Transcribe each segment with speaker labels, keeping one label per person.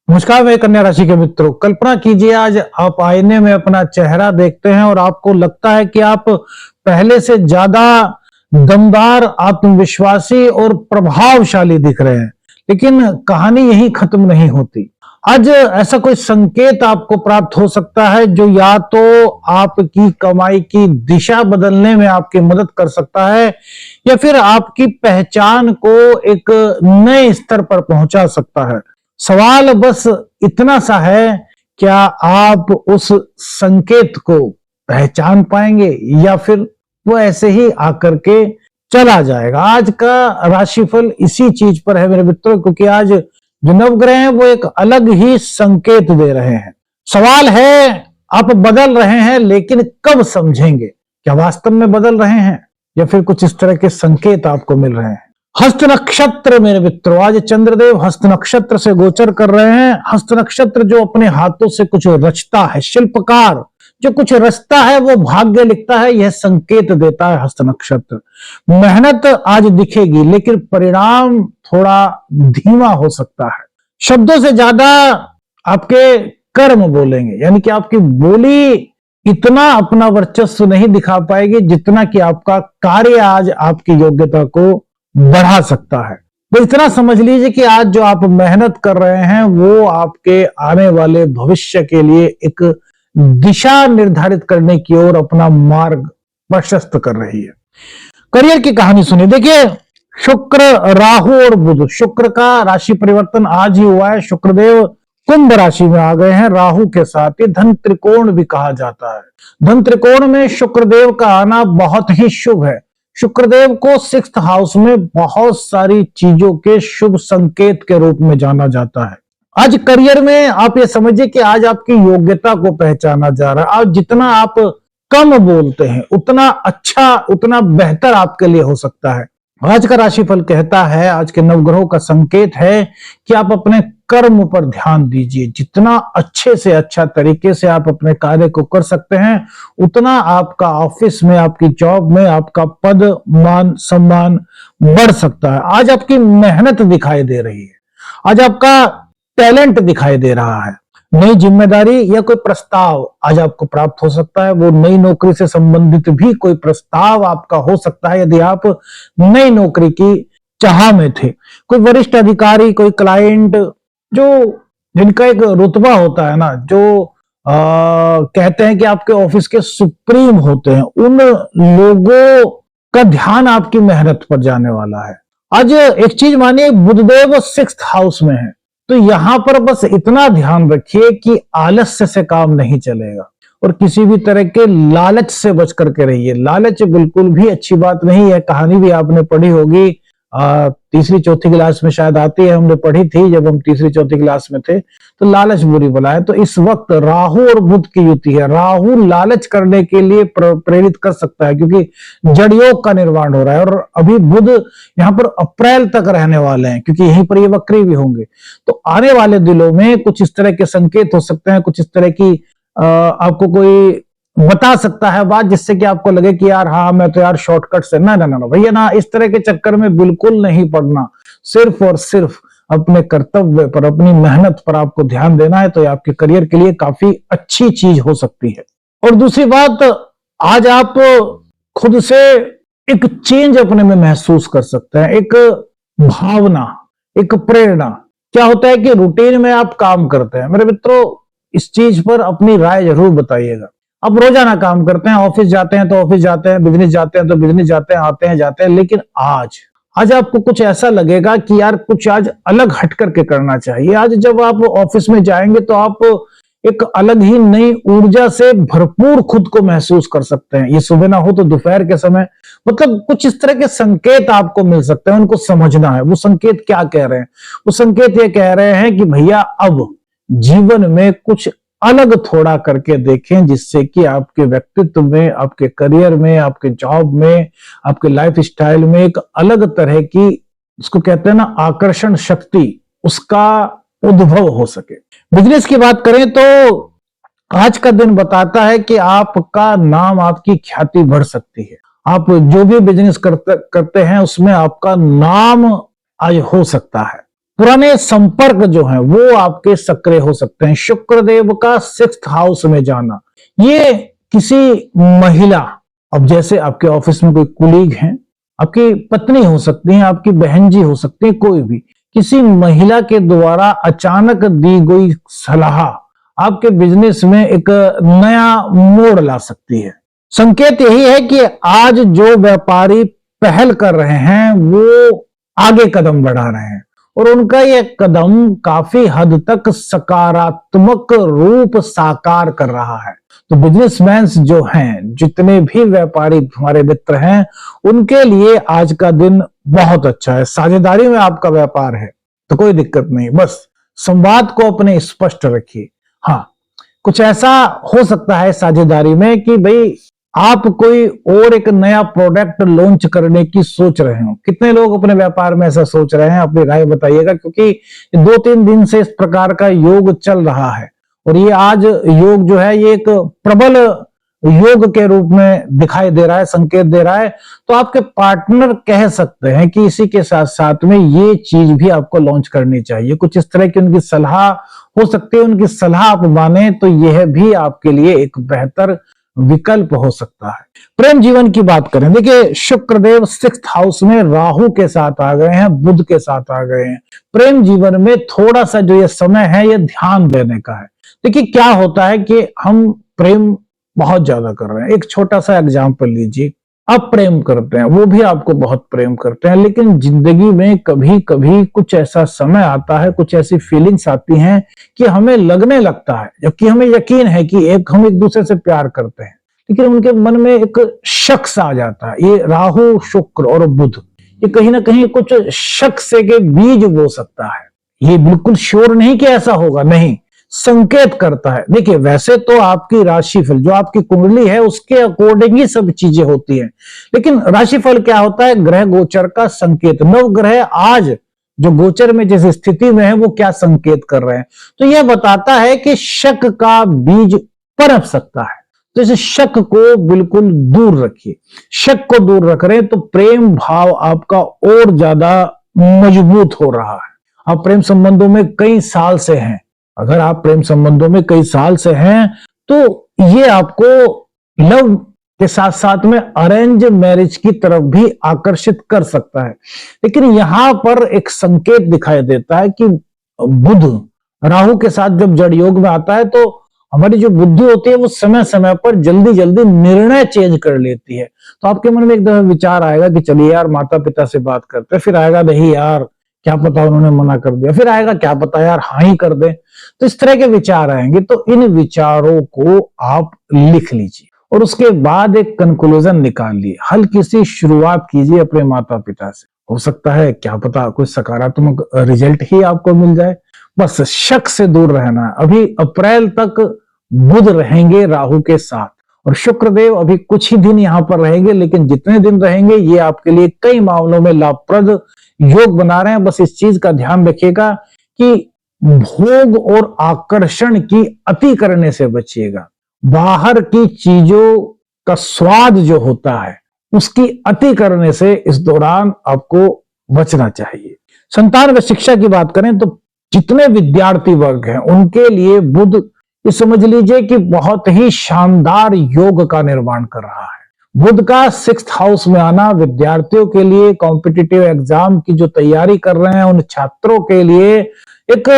Speaker 1: नमस्कार मेरे कन्या राशि के मित्रों। कल्पना कीजिए आज आप आईने में अपना चेहरा देखते हैं और आपको लगता है कि आप पहले से ज्यादा दमदार, आत्मविश्वासी और प्रभावशाली दिख रहे हैं, लेकिन कहानी यही खत्म नहीं होती। आज ऐसा कोई संकेत आपको प्राप्त हो सकता है जो या तो आपकी कमाई की दिशा बदलने में आपकी मदद कर सकता है या फिर आपकी पहचान को एक नए स्तर पर पहुंचा सकता है। सवाल बस इतना सा है, क्या आप उस संकेत को पहचान पाएंगे या फिर वो ऐसे ही आकर के चला जाएगा। आज का राशिफल इसी चीज पर है मेरे मित्रों, क्योंकि आज जो नवग्रह हैं वो एक अलग ही संकेत दे रहे हैं। सवाल है, आप बदल रहे हैं लेकिन कब समझेंगे? क्या वास्तव में बदल रहे हैं या फिर कुछ इस तरह के संकेत आपको मिल रहे हैं? हस्त नक्षत्र मेरे मित्रों, आज चंद्रदेव हस्त नक्षत्र से गोचर कर रहे हैं। हस्त नक्षत्र जो अपने हाथों से कुछ रचता है, शिल्पकार जो कुछ रचता है वो भाग्य लिखता है, यह संकेत देता है हस्त नक्षत्र। मेहनत आज दिखेगी लेकिन परिणाम थोड़ा धीमा हो सकता है। शब्दों से ज्यादा आपके कर्म बोलेंगे, यानी कि आपकी बोली इतना अपना वर्चस्व नहीं दिखा पाएगी जितना कि आपका कार्य आज आपकी योग्यता को बढ़ा सकता है। तो इतना समझ लीजिए कि आज जो आप मेहनत कर रहे हैं वो आपके आने वाले भविष्य के लिए एक दिशा निर्धारित करने की ओर अपना मार्ग प्रशस्त कर रही है। करियर की कहानी सुनिए। देखिए, शुक्र, राहु और बुध, शुक्र का राशि परिवर्तन आज ही हुआ है। शुक्रदेव कुंभ राशि में आ गए हैं राहु के साथ। ये धन त्रिकोण भी कहा जाता है। धन त्रिकोण में शुक्रदेव का आना बहुत ही शुभ है। शुक्रदेव को 6th हाउस में बहुत सारी चीजों के शुभ संकेत के रूप में जाना जाता है। आज करियर में आप ये समझिए कि आज आपकी योग्यता को पहचाना जा रहा है। आज जितना आप कम बोलते हैं उतना अच्छा, उतना बेहतर आपके लिए हो सकता है। आज का राशिफल कहता है, आज के नवग्रहों का संकेत है कि आप अपने कर्म पर ध्यान दीजिए। जितना अच्छे से अच्छा तरीके से आप अपने कार्य को कर सकते हैं उतना आपका ऑफिस में, आपकी जॉब में आपका पद, मान, सम्मान बढ़ सकता है। आज आपकी मेहनत दिखाई दे रही है। आज आपका टैलेंट दिखाई दे रहा है। नई जिम्मेदारी या कोई प्रस्ताव आज आपको प्राप्त हो सकता है। वो नई नौकरी से संबंधित भी कोई प्रस्ताव आपका हो सकता है यदि आप नई नौकरी की चाह में थे। कोई वरिष्ठ अधिकारी, कोई क्लाइंट जो जिनका एक रुतबा होता है ना, जो कहते हैं कि आपके ऑफिस के सुप्रीम होते हैं, उन लोगों का ध्यान आपकी मेहनत पर जाने वाला है। आज एक चीज मानिए, बुधदेव 6th हाउस में है, तो यहां पर बस इतना ध्यान रखिए कि आलस्य से काम नहीं चलेगा और किसी भी तरह के लालच से बच करके रहिए। लालच बिल्कुल भी अच्छी बात नहीं है। कहानी भी आपने पढ़ी होगी, तीसरी चौथी क्लास में शायद आती है, हमने पढ़ी थी जब हम तीसरी चौथी क्लास में थे। तो लालच बुरी बला है। तो इस वक्त राहु और बुध की युति है। राहु लालच करने के लिए प्रेरित कर सकता है क्योंकि जड़ योग का निर्माण हो रहा है, और अभी बुध यहाँ पर अप्रैल तक रहने वाले हैं क्योंकि यहीं पर ये वक्री भी होंगे। तो आने वाले दिनों में कुछ इस तरह के संकेत हो सकते हैं, कुछ इस तरह की आपको कोई बता सकता है बात जिससे कि आपको लगे कि यार हाँ मैं तो यार शॉर्टकट से ना ना ना भैया ना, इस तरह के चक्कर में बिल्कुल नहीं पड़ना। सिर्फ और सिर्फ अपने कर्तव्य पर, अपनी मेहनत पर आपको ध्यान देना है, तो ये आपके करियर के लिए काफी अच्छी चीज हो सकती है। और दूसरी बात, आज आप खुद से एक चेंज अपने में महसूस कर सकते हैं, एक भावना, एक प्रेरणा। क्या होता है कि रूटीन में आप काम करते हैं मेरे मित्रों, इस चीज पर अपनी राय जरूर बताइएगा। आप रोजाना काम करते हैं, ऑफिस जाते हैं तो ऑफिस जाते हैं, बिजनेस जाते हैं तो बिजनेस जाते हैं, आते हैं जाते हैं, लेकिन आज आपको कुछ ऐसा लगेगा कि यार कुछ आज अलग हट करके करना चाहिए। आज जब आप ऑफिस में जाएंगे तो आप एक अलग ही नई ऊर्जा से भरपूर खुद को महसूस कर सकते हैं। ये सुबह ना हो तो दोपहर के समय, मतलब कुछ इस तरह के संकेत आपको मिल सकते हैं, उनको समझना है। वो संकेत क्या कह रहे हैं? वो संकेत ये कह रहे हैं कि भैया अब जीवन में कुछ अलग थोड़ा करके देखें, जिससे कि आपके व्यक्तित्व में, आपके करियर में, आपके जॉब में, आपके लाइफ स्टाइल में एक अलग तरह की, इसको कहते हैं ना आकर्षण शक्ति, उसका उद्भव हो सके। बिजनेस की बात करें तो आज का दिन बताता है कि आपका नाम, आपकी ख्याति बढ़ सकती है। आप जो भी बिजनेस करते हैं उसमें आपका नाम आज हो सकता है। पुराने संपर्क जो हैं वो आपके सक्रिय हो सकते हैं। शुक्रदेव का 6th हाउस में जाना, ये किसी महिला, अब जैसे आपके ऑफिस में कोई कुलीग है, आपकी पत्नी हो सकती है, आपकी बहन जी हो सकती है, कोई भी किसी महिला के द्वारा अचानक दी गई सलाह आपके बिजनेस में एक नया मोड़ ला सकती है। संकेत यही है कि आज जो व्यापारी पहल कर रहे हैं वो आगे कदम बढ़ा रहे हैं और उनका यह कदम काफी हद तक सकारात्मक रूप साकार कर रहा है। तो बिजनेसमैन जो हैं, जितने भी व्यापारी हमारे मित्र हैं, उनके लिए आज का दिन बहुत अच्छा है। साझेदारी में आपका व्यापार है तो कोई दिक्कत नहीं, बस संवाद को अपने स्पष्ट रखिए। हाँ, कुछ ऐसा हो सकता है साझेदारी में कि भाई आप कोई और एक नया प्रोडक्ट लॉन्च करने की सोच रहे हो। कितने लोग अपने व्यापार में ऐसा सोच रहे हैं, अपनी राय बताइएगा, क्योंकि 2-3 दिन से इस प्रकार का योग चल रहा है और ये आज योग जो है ये एक प्रबल योग के रूप में दिखाई दे रहा है, संकेत दे रहा है। तो आपके पार्टनर कह सकते हैं कि इसी के साथ साथ में ये चीज भी आपको लॉन्च करनी चाहिए। कुछ इस तरह की उनकी सलाह हो सकती है, उनकी सलाह आप माने तो यह भी आपके लिए एक बेहतर विकल्प हो सकता है। प्रेम जीवन की बात करें, देखिए शुक्रदेव 6th हाउस में राहु के साथ आ गए हैं, बुध के साथ आ गए हैं। प्रेम जीवन में थोड़ा सा जो ये समय है ये ध्यान देने का है। देखिए क्या होता है कि हम प्रेम बहुत ज्यादा कर रहे हैं। एक छोटा सा एग्जाम्पल लीजिए, आप प्रेम करते हैं, वो भी आपको बहुत प्रेम करते हैं, लेकिन जिंदगी में कभी कभी कुछ ऐसा समय आता है, कुछ ऐसी फीलिंग्स आती हैं कि हमें लगने लगता है, जबकि हमें यकीन है कि हम एक दूसरे से प्यार करते हैं, लेकिन उनके मन में एक शक सा आ जाता है। ये राहु, शुक्र और बुध, ये कहीं ना कहीं कुछ शक से के बीज बो सकता है। ये बिल्कुल श्योर नहीं कि ऐसा होगा, नहीं, संकेत करता है। देखिए वैसे तो आपकी राशिफल जो आपकी कुंडली है उसके अकॉर्डिंग ही सब चीजें होती हैं, लेकिन राशिफल क्या होता है? ग्रह गोचर का संकेत। नव ग्रह आज जो गोचर में जिस स्थिति में है वो क्या संकेत कर रहे हैं, तो यह बताता है कि शक का बीज पनप सकता है। तो इस शक को बिल्कुल दूर रखिए। शक को दूर रख रहे हैं तो प्रेम भाव आपका और ज्यादा मजबूत हो रहा है। आप प्रेम संबंधों में कई साल से हैं, अगर आप प्रेम संबंधों में कई साल से हैं तो ये आपको लव के साथ साथ में अरेंज मैरिज की तरफ भी आकर्षित कर सकता है। लेकिन यहां पर एक संकेत दिखाई देता है कि बुध राहु के साथ जब जड़ योग में आता है तो हमारी जो बुद्धि होती है वो समय समय पर जल्दी जल्दी निर्णय चेंज कर लेती है। तो आपके मन में एक दफा विचार आएगा कि चलिए यार माता पिता से बात करते हैं, फिर आएगा नहीं यार क्या पता उन्होंने मना कर दिया, फिर आएगा क्या पता यार हाँ ही कर दे। तो इस तरह के विचार आएंगे, तो इन विचारों को आप लिख लीजिए और उसके बाद एक कंक्लूजन निकालिए। हल्की सी शुरुआत कीजिए अपने माता पिता से, हो सकता है क्या पता कुछ सकारात्मक रिजल्ट ही आपको मिल जाए। बस शक से दूर रहना है। अभी अप्रैल तक बुध रहेंगे राहु के साथ और शुक्रदेव अभी कुछ ही दिन यहां पर रहेंगे, लेकिन जितने दिन रहेंगे ये आपके लिए कई मामलों में लाभप्रद योग बना रहे हैं। बस इस चीज का ध्यान रखिएगा कि भोग और आकर्षण की अति करने से बचिएगा। बाहर की चीजों का स्वाद जो होता है उसकी अति करने से इस दौरान आपको बचना चाहिए। संतान व शिक्षा की बात करें तो जितने विद्यार्थी वर्ग हैं उनके लिए बुध ये समझ लीजिए कि बहुत ही शानदार योग का निर्माण कर रहा है। बुध का 6th हाउस में आना विद्यार्थियों के लिए, कॉम्पिटिटिव एग्जाम की जो तैयारी कर रहे हैं उन छात्रों के लिए एक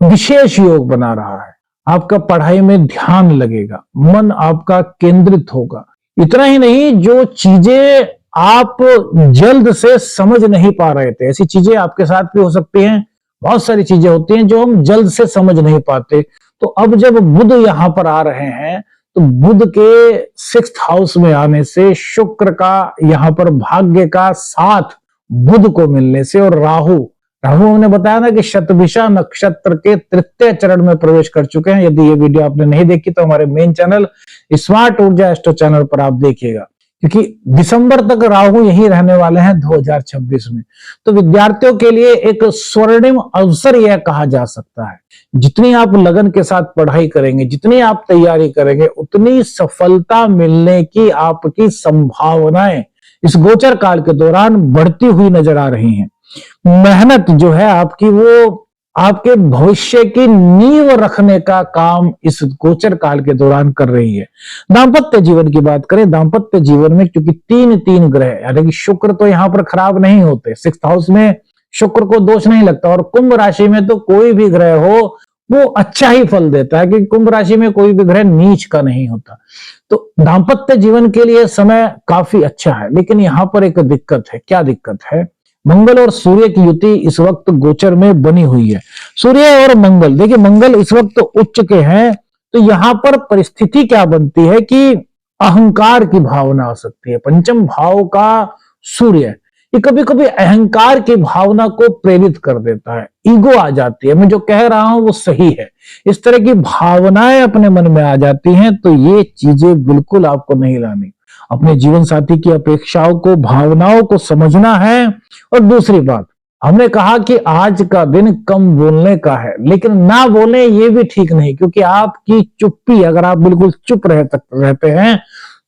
Speaker 1: विशेष योग बना रहा है। आपका पढ़ाई में ध्यान लगेगा, मन आपका केंद्रित होगा। इतना ही नहीं, जो चीजें आप जल्द से समझ नहीं पा रहे थे, ऐसी चीजें आपके साथ भी हो सकती हैं। बहुत सारी चीजें होती हैं जो हम जल्द से समझ नहीं पाते। तो अब जब बुध यहां पर आ रहे हैं तो बुध के 6th हाउस में आने से, शुक्र का यहां पर भाग्य का साथ बुध को मिलने से और राहु हमने बताया ना कि शतभिषा नक्षत्र के 3य चरण में प्रवेश कर चुके हैं। यदि ये वीडियो आपने नहीं देखी तो हमारे मेन चैनल स्मार्ट ऊर्जा एस्ट्रो चैनल पर आप देखिएगा, क्योंकि दिसंबर तक राहु यही रहने वाले हैं 2026 में। तो विद्यार्थियों के लिए एक स्वर्णिम अवसर यह कहा जा सकता है। जितनी आप लगन के साथ पढ़ाई करेंगे, जितनी आप तैयारी करेंगे, उतनी सफलता मिलने की आपकी संभावनाएं इस गोचर काल के दौरान बढ़ती हुई नजर आ रही हैं। मेहनत जो है आपकी, वो आपके भविष्य की नींव रखने का काम इस गोचर काल के दौरान कर रही है। दाम्पत्य जीवन की बात करें, दाम्पत्य जीवन में क्योंकि तीन तीन ग्रह, यानी कि शुक्र तो यहां पर खराब नहीं होते, 6th हाउस में शुक्र को दोष नहीं लगता, और कुंभ राशि में तो कोई भी ग्रह हो वो अच्छा ही फल देता है, क्योंकि कुंभ राशि में कोई भी ग्रह नीच का नहीं होता। तो दाम्पत्य जीवन के लिए समय काफी अच्छा है, लेकिन यहां पर एक दिक्कत है। क्या दिक्कत है? मंगल और सूर्य की युति इस वक्त गोचर में बनी हुई है। सूर्य और मंगल, देखिए मंगल इस वक्त उच्च के हैं, तो यहां पर परिस्थिति क्या बनती है कि अहंकार की भावना आ सकती है। पंचम भाव का सूर्य ये कभी कभी अहंकार की भावना को प्रेरित कर देता है, ईगो आ जाती है, मैं जो कह रहा हूं वो सही है, इस तरह की भावनाएं अपने मन में आ जाती हैं। तो ये चीजें बिल्कुल आपको नहीं लानी। अपने जीवन साथी की अपेक्षाओं को, भावनाओं को समझना है। और दूसरी बात, हमने कहा कि आज का दिन कम बोलने का है, लेकिन ना बोले ये भी ठीक नहीं, क्योंकि आपकी चुप्पी, अगर आप बिल्कुल चुप रहते हैं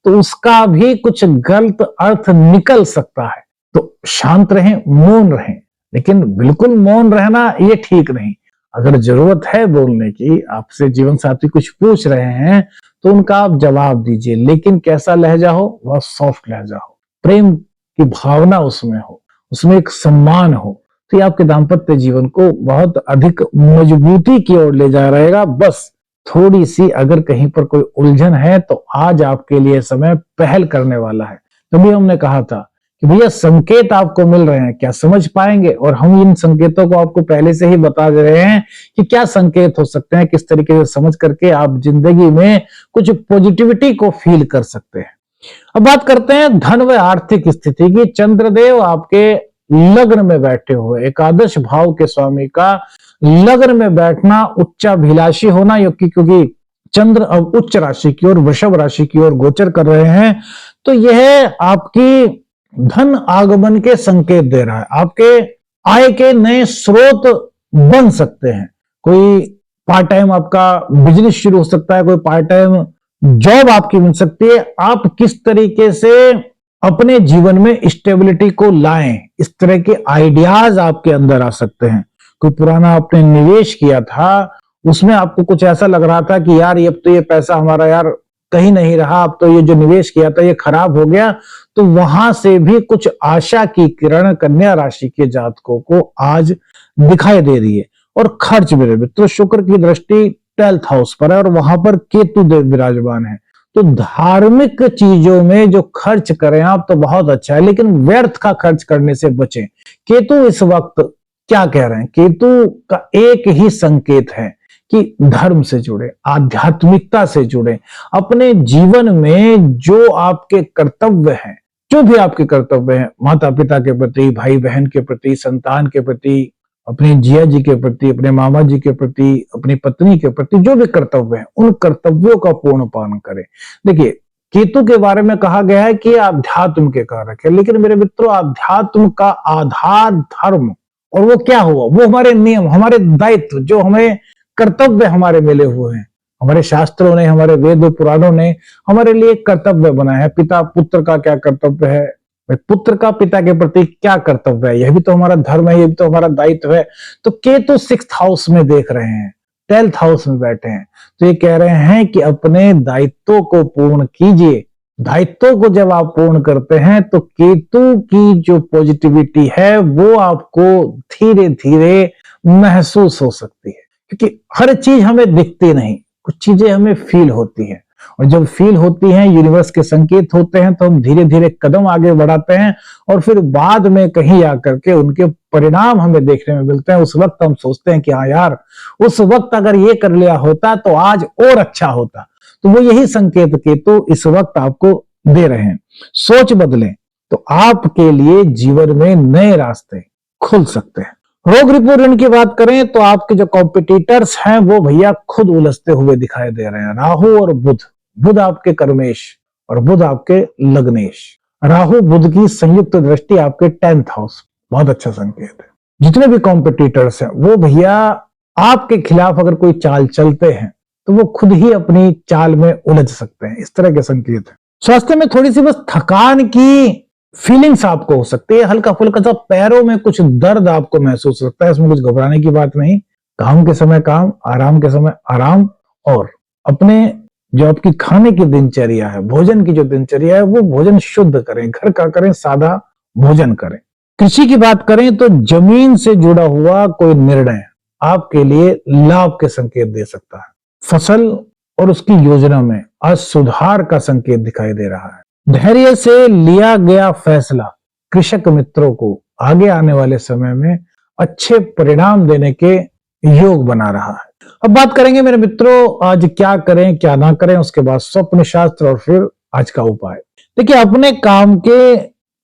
Speaker 1: तो उसका भी कुछ गलत अर्थ निकल सकता है। तो शांत रहें, मौन रहें, लेकिन बिल्कुल मौन रहना ये ठीक नहीं। अगर जरूरत है बोलने की, आपसे जीवन साथी कुछ पूछ रहे हैं तो उनका आप जवाब दीजिए, लेकिन कैसा लहजा हो? वह सॉफ्ट लहजा हो, प्रेम की भावना उसमें हो, उसमें एक सम्मान हो। तो ये आपके दाम्पत्य जीवन को बहुत अधिक मजबूती की ओर ले जा रहेगा। बस थोड़ी सी अगर कहीं पर कोई उलझन है तो आज आपके लिए समय पहल करने वाला है। तभी हमने कहा था कि भैया संकेत आपको मिल रहे हैं, क्या समझ पाएंगे? और हम इन संकेतों को आपको पहले से ही बता दे रहे हैं कि क्या संकेत हो सकते हैं, किस तरीके से समझ करके आप जिंदगी में कुछ पॉजिटिविटी को फील कर सकते हैं। अब बात करते हैं धन व आर्थिक स्थिति की। चंद्रदेव आपके लग्न में बैठे हुए, एकादश भाव के स्वामी का लग्न में बैठना, उच्चाभिलाषी होना, क्योंकि चंद्र अब उच्च राशि की ओर, वृषभ राशि की ओर गोचर कर रहे हैं, तो यह आपकी धन आगमन के संकेत दे रहा है। आपके आय के नए स्रोत बन सकते हैं। कोई पार्ट टाइम आपका बिजनेस शुरू हो सकता है, कोई पार्ट टाइम जॉब आपकी मिल सकती है। आप किस तरीके से अपने जीवन में स्टेबिलिटी को लाएं, इस तरह के आइडियाज आपके अंदर आ सकते हैं। कोई पुराना आपने निवेश किया था, उसमें आपको कुछ ऐसा लग रहा था कि यार अब तो ये पैसा हमारा यार कहीं नहीं रहा, अब तो ये जो निवेश किया था ये खराब हो गया, तो वहां से भी कुछ आशा की किरण कन्या राशि के जातकों को आज दिखाई दे रही है। और खर्च मेरे मित्रों, शुक्र की दृष्टि 12th हाउस पर है और वहां पर केतु देव विराजमान है, तो धार्मिक चीजों में जो खर्च करें आप तो बहुत अच्छा है, लेकिन व्यर्थ का खर्च करने से बचें। केतु इस वक्त क्या कह रहे हैं? केतु का एक ही संकेत है कि धर्म से जुड़े, आध्यात्मिकता से जुड़े, अपने जीवन में जो आपके कर्तव्य हैं, जो भी आपके कर्तव्य हैं, माता पिता के प्रति, भाई बहन के प्रति, संतान के प्रति, अपने जिया जी के प्रति, अपने मामा जी के प्रति, अपनी पत्नी के प्रति, जो भी कर्तव्य हैं, उन कर्तव्यों का पूर्ण पालन करें। देखिए केतु के बारे में कहा गया है कि आध्यात्म के कारक है, लेकिन मेरे मित्रों आध्यात्म का आधार धर्म, और वो क्या हुआ? वो हमारे नियम, हमारे दायित्व, जो हमें कर्तव्य हमारे मिले हुए हैं। हमारे शास्त्रों ने, हमारे वेद पुराणों ने हमारे लिए कर्तव्य बनाया है। पिता पुत्र का क्या कर्तव्य है, पुत्र का पिता के प्रति क्या कर्तव्य है, यह भी तो हमारा धर्म है, यह भी तो हमारा दायित्व है। तो केतु 6th हाउस में देख रहे हैं, 12th हाउस में बैठे हैं, तो ये कह रहे हैं कि अपने दायित्वों को पूर्ण कीजिए। दायित्वों को जब आप पूर्ण करते हैं तो केतु की जो पॉजिटिविटी है वो आपको धीरे धीरे महसूस हो सकती है, क्योंकि हर चीज हमें दिखती नहीं, कुछ चीजें हमें फील होती है, और जब फील होती हैं, यूनिवर्स के संकेत होते हैं, तो हम धीरे धीरे कदम आगे बढ़ाते हैं, और फिर बाद में कहीं आकर के उनके परिणाम हमें देखने में मिलते हैं। उस वक्त हम सोचते हैं कि हाँ यार, उस वक्त अगर ये कर लिया होता तो आज और अच्छा होता। तो वो यही संकेत केतु इस वक्त आपको दे रहे हैं। सोच बदलें तो आपके लिए जीवन में नए रास्ते खुल सकते हैं। रोग रिपोर्ट की बात करें तो आपके जो कॉम्पिटिटर्स हैं वो भैया खुद उलझते हुए दिखाई दे रहे हैं। राहु और बुध, बुध आपके कर्मेश और बुध आपके लग्नेश। राहु बुध की संयुक्त दृष्टि आपके 10th हाउस, बहुत अच्छा संकेत है। जितने भी कॉम्पिटिटर्स हैं वो भैया आपके खिलाफ अगर कोई चाल चलते हैं तो वो खुद ही अपनी चाल में उलझ सकते हैं, इस तरह के संकेत है। स्वास्थ्य में थोड़ी सी बस थकान की फीलिंग्स आपको हो सकती है, हल्का फुल्का सा पैरों में कुछ दर्द आपको महसूस हो सकता है। इसमें कुछ घबराने की बात नहीं। काम के समय काम, आराम के समय आराम, और अपने जो आपकी खाने की दिनचर्या है, भोजन की जो दिनचर्या है, वो भोजन शुद्ध करें, घर का करें, सादा भोजन करें। कृषि की बात करें तो जमीन से जुड़ा हुआ कोई निर्णय आपके लिए लाभ के संकेत दे सकता है। फसल और उसकी योजना में आज सुधार का संकेत दिखाई दे रहा है। धैर्य से लिया गया फैसला कृषक मित्रों को आगे आने वाले समय में अच्छे परिणाम देने के योग बना रहा है। अब बात करेंगे मेरे मित्रों, आज क्या करें क्या ना करें, उसके बाद स्वप्न शास्त्र और फिर आज का उपाय। देखिए, अपने काम के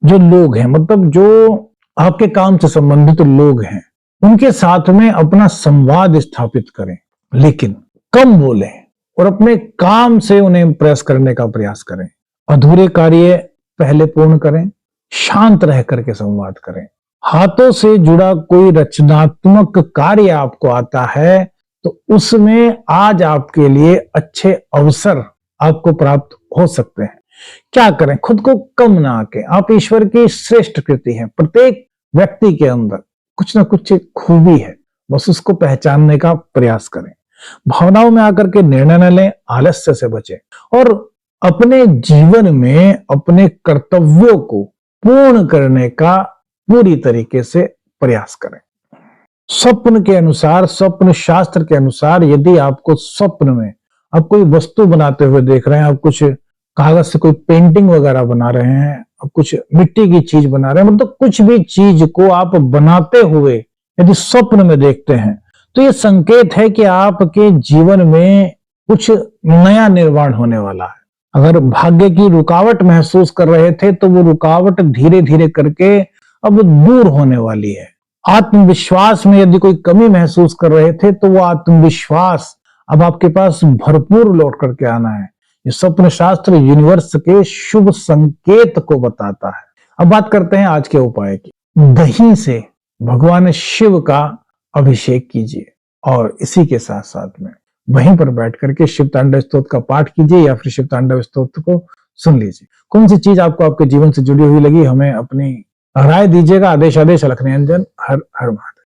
Speaker 1: जो लोग हैं, मतलब जो आपके काम से संबंधित लोग हैं, उनके साथ में अपना संवाद स्थापित करें, लेकिन कम बोलें और अपने काम से उन्हें इंप्रेस करने का प्रयास करें। अधूरे कार्य पहले पूर्ण करें, शांत रह करके संवाद करें। हाथों से जुड़ा कोई रचनात्मक कार्य आपको आता है तो उसमें आज आपके लिए अच्छे अवसर आपको प्राप्त हो सकते हैं। क्या करें, खुद को कम ना आके, आप ईश्वर की श्रेष्ठ कृति हैं। प्रत्येक व्यक्ति के अंदर कुछ ना कुछ खूबी है, बस उसको पहचानने का प्रयास करें। भावनाओं में आकर के निर्णय न लें, आलस्य से बचें और अपने जीवन में अपने कर्तव्यों को पूर्ण करने का पूरी तरीके से प्रयास करें। स्वप्न के अनुसार, स्वप्न शास्त्र के अनुसार, यदि आपको स्वप्न में आप कोई वस्तु बनाते हुए देख रहे हैं, आप कुछ कागज से कोई पेंटिंग वगैरह बना रहे हैं, आप कुछ मिट्टी की चीज बना रहे हैं, मतलब कुछ भी चीज को आप बनाते हुए यदि स्वप्न में देखते हैं तो ये संकेत है कि आपके जीवन में कुछ नया निर्माण होने वाला है। अगर भाग्य की रुकावट महसूस कर रहे थे तो वो रुकावट धीरे धीरे करके अब दूर होने वाली है। आत्मविश्वास में यदि कोई कमी महसूस कर रहे थे तो वो आत्मविश्वास अब आपके पास भरपूर लौट करके आना है। ये स्वप्न शास्त्र यूनिवर्स के शुभ संकेत को बताता है। अब बात करते हैं आज के उपाय की। दही से भगवान शिव का अभिषेक कीजिए और इसी के साथ साथ में वहीं पर बैठ करके शिव तांडव स्तोत्र का पाठ कीजिए या फिर शिव तांडव स्तोत्र को सुन लीजिए। कौन सी चीज आपको आपके जीवन से जुड़ी हुई लगी, हमें अपनी राय दीजिएगा। आदेश अलख निरंजन। हर हर महादेव।